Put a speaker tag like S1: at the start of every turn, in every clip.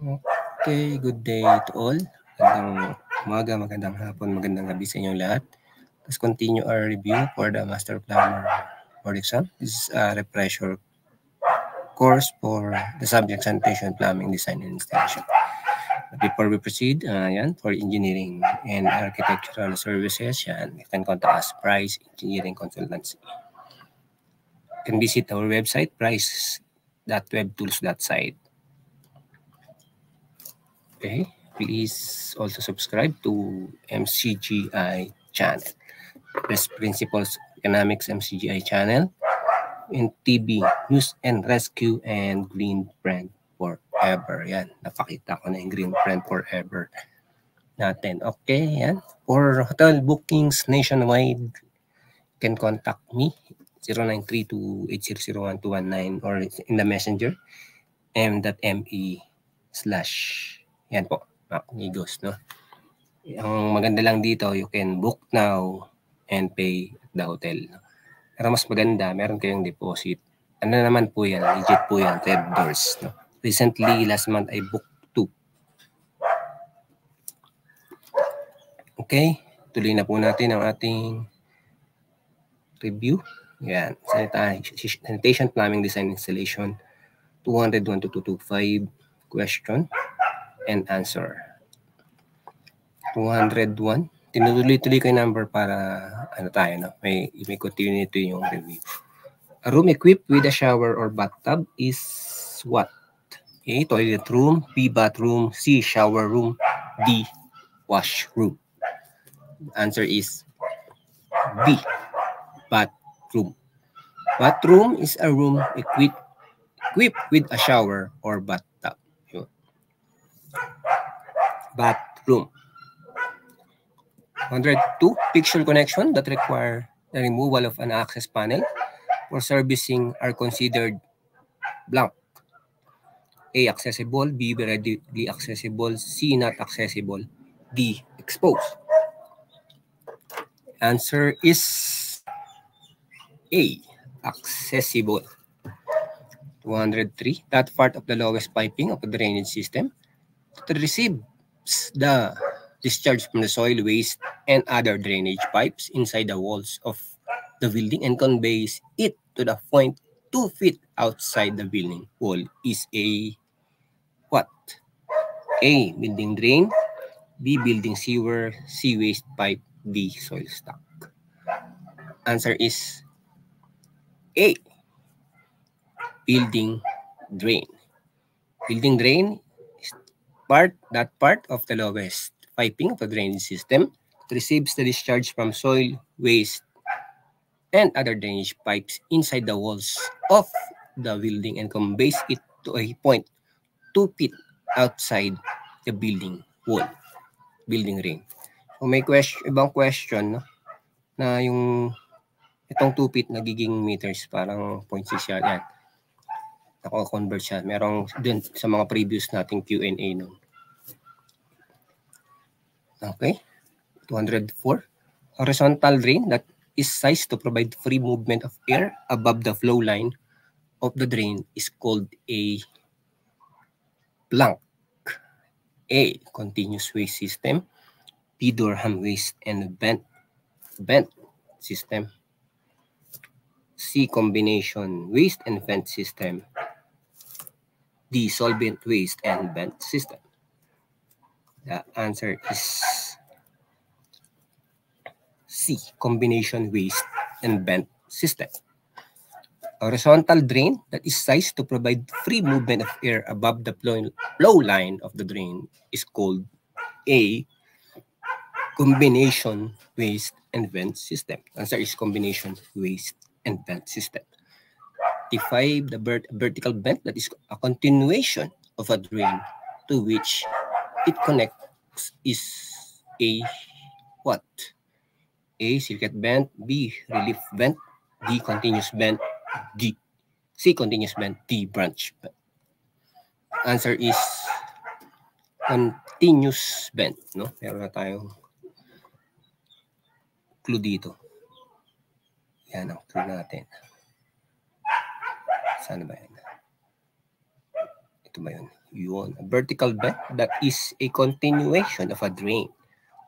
S1: Okay, good day to all. Magandang umaga, magandang hapon, magandang gabi sa inyong lahat. Let's continue our review for the Master Plumber Board Exam. This is a refresher course for the subject sanitation, plumbing, design, and installation. But before we proceed, yan, for engineering and architectural services, yan, you can contact us, Price Engineering Consultancy. You can visit our website, price.webtools.site. Okay, please also subscribe to MCGI channel, Best Principles Economics MCGI channel, and TV News and Rescue and Green Brand Forever. Yan, napakita ko na yung Green Brand Forever natin. Okay, yan. For hotel bookings nationwide, you can contact me 0932-800-1219 or in the messenger m.me/ yan po, Amigos, no? Ang maganda lang dito, you can book now and pay at the hotel. Pero mas maganda, meron kayong deposit. Ano naman po yan? Legit po yan, Red Doors. No? Recently, last month, I booked 2. Okay, tuloy na po natin ang ating review. Yan, sanitation, plumbing, design, installation, 201 to 225 question and answer. 201. Tinutuloy-tuloy ko yung number para ano tayo, no? May continuity yung review. A room equipped with a shower or bathtub is what? A, toilet room. B, bathroom. C, shower room. D, washroom. Answer is B, bathroom. Bathroom is a room equipped with a shower or bathtub. Bathroom. 102, fixture connection that require the removal of an access panel for servicing are considered blank. A, accessible. B, readily accessible. C, not accessible. D, exposed. Answer is A, accessible. 203, that part of the lowest piping of the drainage system that receives the discharge from the soil, waste, and other drainage pipes inside the walls of the building and conveys it to the point 2 feet outside the building wall is a what? A, building drain. B, building sewer. C, waste pipe. D, soil stock. Answer is A, building drain. Building drain is that part of the lowest piping of the drainage system receives the discharge from soil, waste, and other drainage pipes inside the walls of the building and conveys it to a point 2 feet outside the building wall, building ring. Kung may ibang question, no, na yung itong 2 feet nagiging meters, parang 0.6 yan. Nako-convert siya. Merong dun sa mga previous nating Q&A nun. Okay. 204. Horizontal drain that is sized to provide free movement of air above the flow line of the drain is called a blank. A, continuous waste system. B, Durham waste and vent system. C, combination waste and vent system. D, solvent waste and vent system. The answer is C, combination waste and vent system. A horizontal drain that is sized to provide free movement of air above the flow line of the drain is called A, combination waste and vent system. Answer is combination waste and vent system. Define the vertical vent that is a continuation of a drain to which it connects is A, what? A, circuit vent. B, relief vent. D, continuous vent. D, C, continuous vent. D, branch vent. Answer is continuous vent, no? Meron na tayong clue dito. Yan ang clue natin. Saan ba yan? Ito ba yun? Yun. A vertical vent that is a continuation of a drain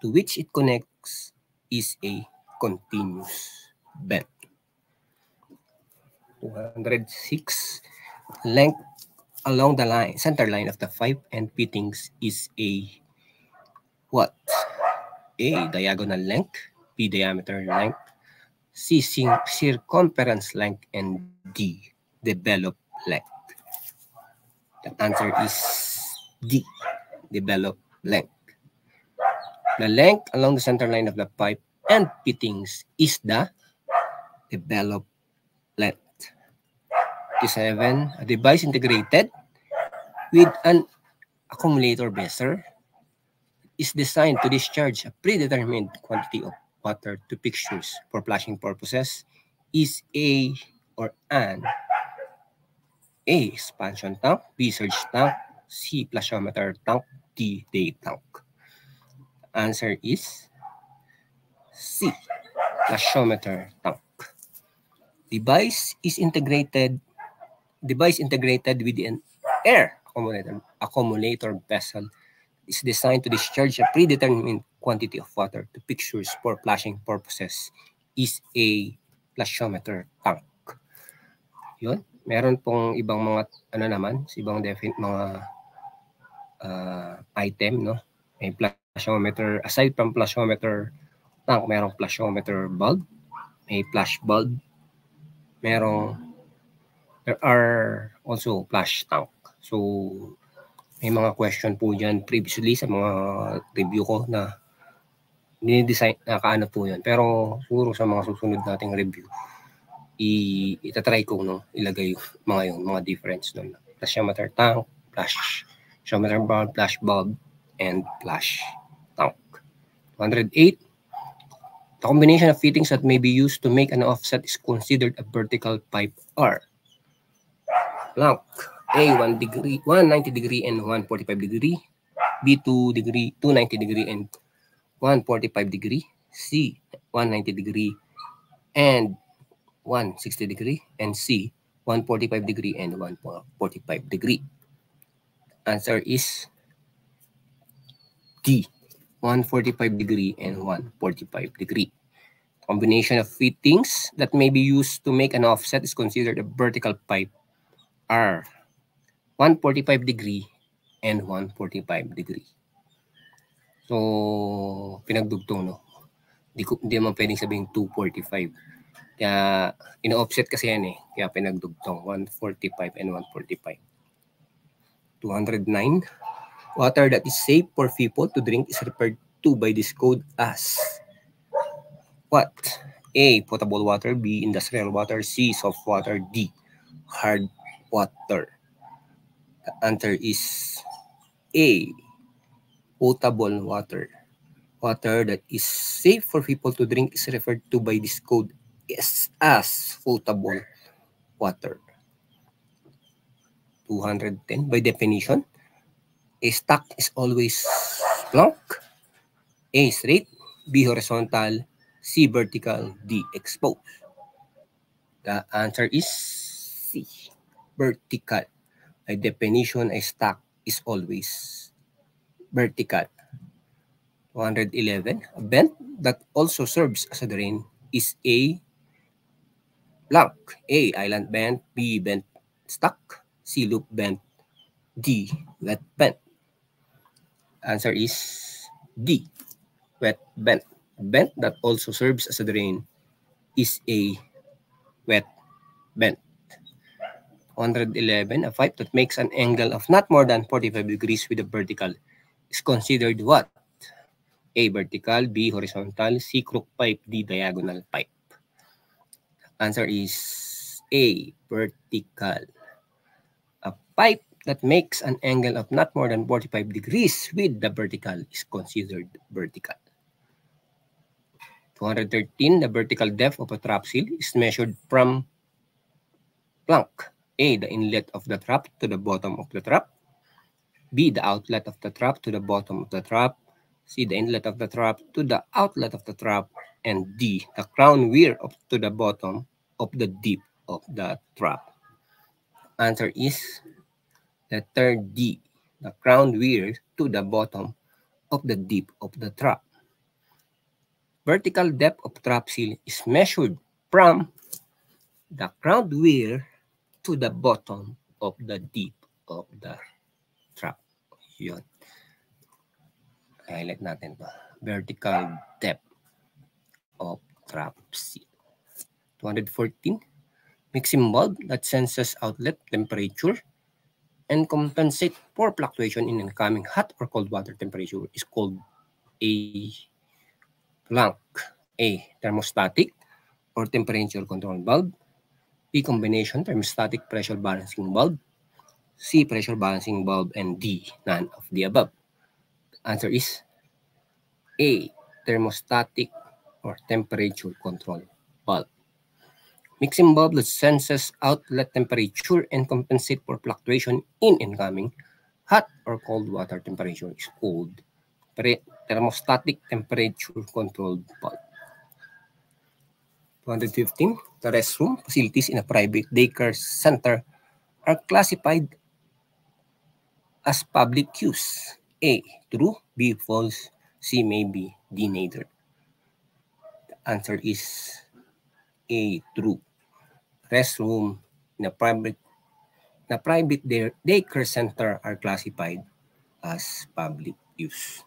S1: to which it connects is a continuous vent. 206. Length along the line, center line of the pipe and fittings is a what? A. Diagonal length. B. Diameter length. C. Circumference length. And D. Developed length. The answer is D. Developed length. The length along the center line of the pipe and fittings is the developed length. 57. A device integrated with an accumulator bearer is designed to discharge a predetermined quantity of water to fixtures for flushing purposes is A or an A. Expansion tank, B. Surge tank, C. Flushometer tank, D. Day tank. Answer is C. Flushometer tank. Device integrated with an air accumulator vessel is designed to discharge a predetermined quantity of water to fixtures for flushing purposes is a flushometer tank. Yun. Meron pong ibang mga ibang mga item, no? May flushometer, aside from flushometer tank, merong flushometer bulb, may flush bulb, there are also flush tank. So, may mga question po dyan previously sa mga review ko na dinidesign, nakaano po yun. Pero, siguro sa mga susunod nating review, itatry ko, no, ilagay mga difference nun. Flushometer tank, flushometer bulb, flush bulb, and flush tank. 108. The combination of fittings that may be used to make an offset is considered a vertical pipe are blank. A, 190 degree and 145 degree. B, 290 degree and 145 degree. C, 190 degree and 160 degree. And C, 145 degree and 145 degree. Answer is D, 145 degree and 145 degree. Combination of fittings that may be used to make an offset is considered a vertical pipe are 145 degree and 145 degree. So, pinagdugtong, no? Hindi naman pwedeng sabihin 245. Kaya, ino-offset kasi yan eh. Kaya pinagdugtong 145 and 145. 209. Water that is safe for people to drink is referred to by this code as what? A, potable water. B, industrial water. C, soft water. D, hard water. The answer is A, potable water. Water that is safe for people to drink is referred to by this code as potable water. 210. By definition, a stack is always blank. A, straight. B, horizontal. C, vertical. D, exposed. The answer is C, vertical. By definition, a stack is always vertical. 211. A vent that also serves as a drain is A, blank. A, island vent. B, vent stack. C, loop vent. D, wet vent. Answer is D, wet vent. A vent that also serves as a drain is a wet vent. 111. A pipe that makes an angle of not more than 45 degrees with a vertical is considered what? A, vertical. B, horizontal. C, crook pipe. D, diagonal pipe. Answer is A, vertical. A pipe that makes an angle of not more than 45 degrees with the vertical is considered vertical. 213. The vertical depth of a trap seal is measured from blank. A, the inlet of the trap to the bottom of the trap. B, the outlet of the trap to the bottom of the trap. C, the inlet of the trap to the outlet of the trap. And D, the crown weir to the bottom of the dip of the trap. Answer is Letter D, the crown weir to the bottom of the dip of the trap. Vertical depth of trap seal is measured from the crown weir to the bottom of the dip of the trap. Yun. Highlight natin to. Vertical depth of trap seal. 214. Mixing bulb that senses outlet temperature and compensate for fluctuation in incoming hot or cold water temperature is called a blank. A, thermostatic or temperature control bulb. B, combination thermostatic pressure balancing bulb. C, pressure balancing bulb. And D, none of the above. Answer is A, thermostatic or temperature control bulb. Mixing bulb that senses outlet temperature and compensate for fluctuation in incoming hot or cold water temperature is called thermostatic temperature controlled bulb. 215. The restroom facilities in a private daycare center are classified as public use. A, true. B, false. C, maybe. D, neither. The answer is A, true. Restroom in a private daycare center are classified as public use.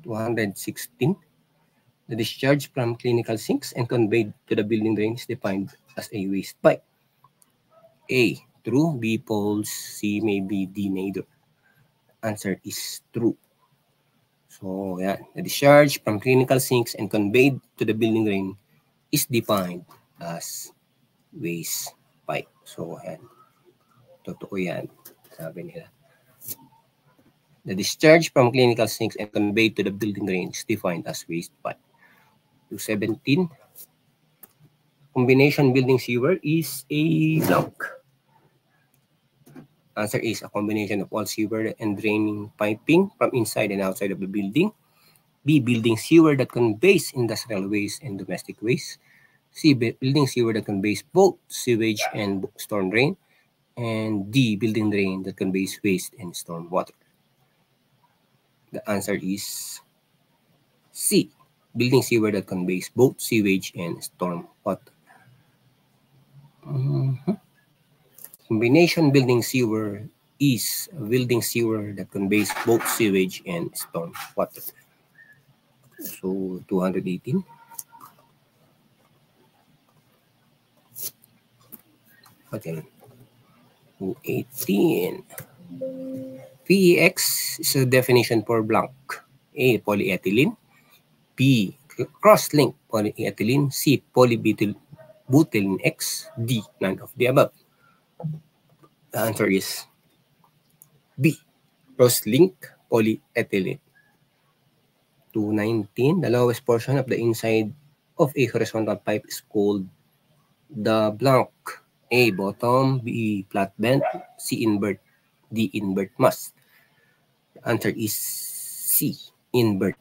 S1: 216. The discharge from clinical sinks and conveyed to the building drain is defined as a waste pipe. A, true. B, false. C, maybe. D, neither. Answer is true. So, yeah, the discharge from clinical sinks and conveyed to the building drain is defined as waste pipe. So, yan. Totoo yan. Sabi nila. The discharge from clinical sinks and conveyed to the building drain is defined as waste pipe. 217. Combination building sewer is a blank. Answer is a combination of all sewer and draining piping from inside and outside of the building. B, building sewer that conveys industrial waste and domestic waste. C, building sewer that conveys both sewage and storm drain. And D, building drain that conveys waste and storm water. The answer is C, building sewer that conveys both sewage and storm water. Combination building sewer is a building sewer that conveys both sewage and storm water. So, 218. Okay. 218. PEX is a definition for blank. A, polyethylene. B, cross-linked polyethylene. C, polybutylene X. D, none of the above. The answer is B, cross-linked polyethylene. 219. The lowest portion of the inside of a horizontal pipe is called the blank. A, bottom. B, flat bend. C, invert. D, invert mast. The answer is C, invert.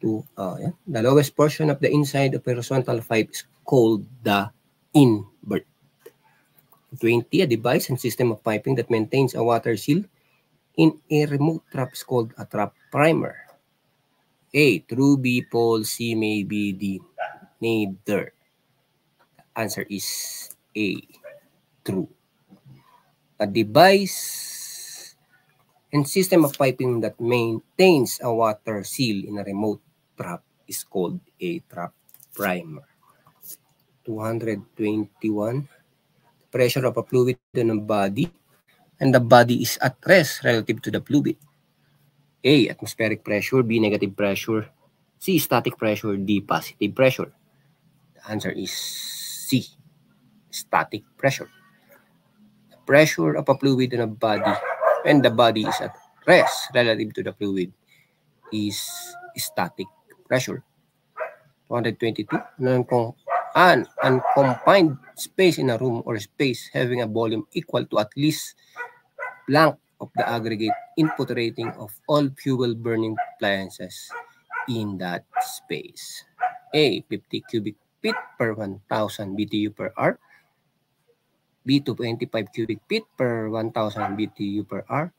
S1: Yeah. The lowest portion of the inside of a horizontal pipe is called the invert. 20. A device and system of piping that maintains a water seal in a remote trap is called a trap primer. A, true. B, false. C, maybe. D, neither. The answer is A, true. A device and system of piping that maintains a water seal in a remote trap is called a trap primer. 221. Pressure of a fluid in a body, and the body is at rest relative to the fluid. A, atmospheric pressure. B, negative pressure. C, static pressure. D, positive pressure. The answer is C, static pressure. The pressure of a fluid in a body when the body is at rest relative to the fluid is static pressure. 222. An unconfined space in a room or space having a volume equal to at least blank of the aggregate input rating of all fuel burning appliances in that space. A, 50 cubic feet per 1,000 BTU per hour. B, 25 cubic feet per 1,000 BTU per hour,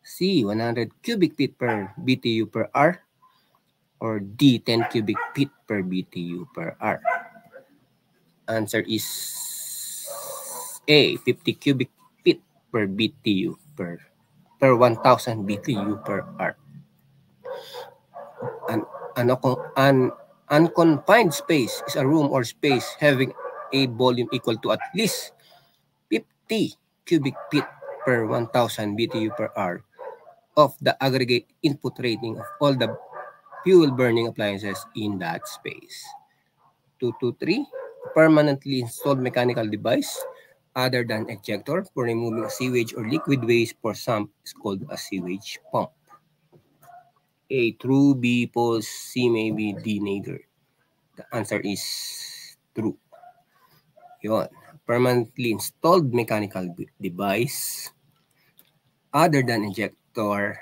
S1: C, 100 cubic feet per BTU per hour, or D, 10 cubic feet per BTU per hour? Answer is A, 50 cubic feet per BTU per 1,000 BTU per hour. An unconfined space is a room or space having a volume equal to at least 50 cubic feet per 1,000 BTU per hour of the aggregate input rating of all the fuel burning appliances in that space. 223, permanently installed mechanical device other than ejector for removing sewage or liquid waste for sump is called a sewage pump. A, true, B, false, C, maybe, D, neither. The answer is true. Yun. Permanently installed mechanical device other than ejector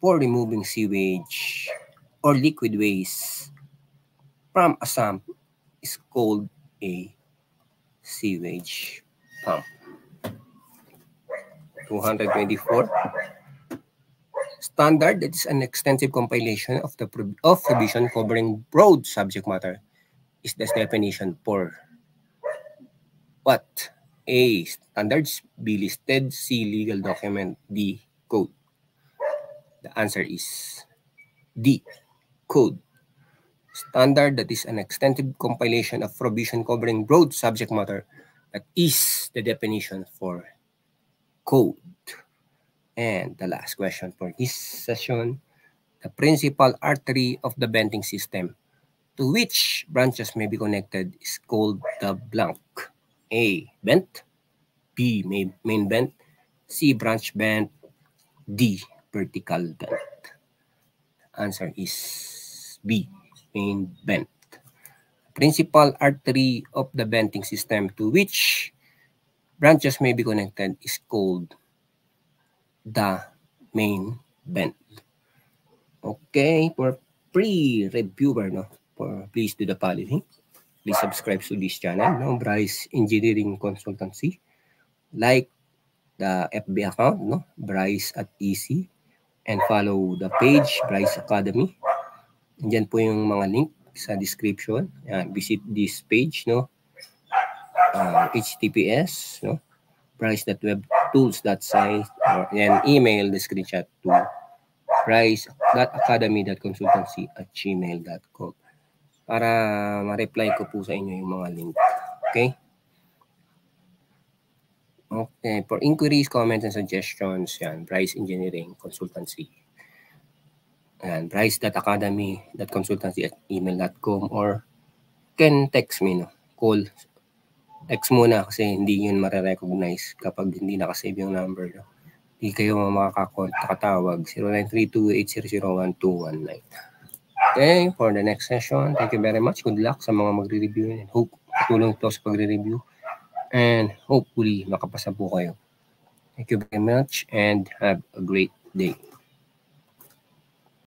S1: for removing sewage or liquid waste from a sump is called a sewage pump. 224. Standard, that is an extensive compilation of provision covering broad subject matter, is the definition for what? A, standards, B, listed, C, legal document, D, code. The answer is D, code. Standard, that is an extensive compilation of provision covering broad subject matter, that is the definition for code. And the last question for this session, the principal artery of the venting system to which branches may be connected is called the blank. A, vent, B, main vent, C, branch vent, D, vertical vent. Answer is B, main vent. Principal artery of the venting system to which branches may be connected is called the main vent. Okay, for pre-reviewer, no, please do the following. Please subscribe to this channel, no, Bryce Engineering Consultancy. Like the FB account, no, Bryce at EC, and follow the page, Bryce Academy. Diyan po yung mga link sa description. Yan, visit this page, no, https, no, bryce.webtools.site, and email the screenshot to bryce.academy.consultancy@gmail.com para ma-reply ko po sa inyo yung mga link. Okay? Okay. For inquiries, comments, and suggestions, yan, Bryce Engineering Consultancy. Yan, bryce.academy.consultancy@email.com, or can text me, no? Call. Text muna kasi hindi yun mare-recognize kapag hindi nakasave yung number, no? Hindi kayo makakatawag. 0932-800-1219. Okay, for the next session, thank you very much. Good luck sa mga magre-review and hope tulong to sa pagre-review. And hopefully, makapasa po kayo. Thank you very much and have a great day.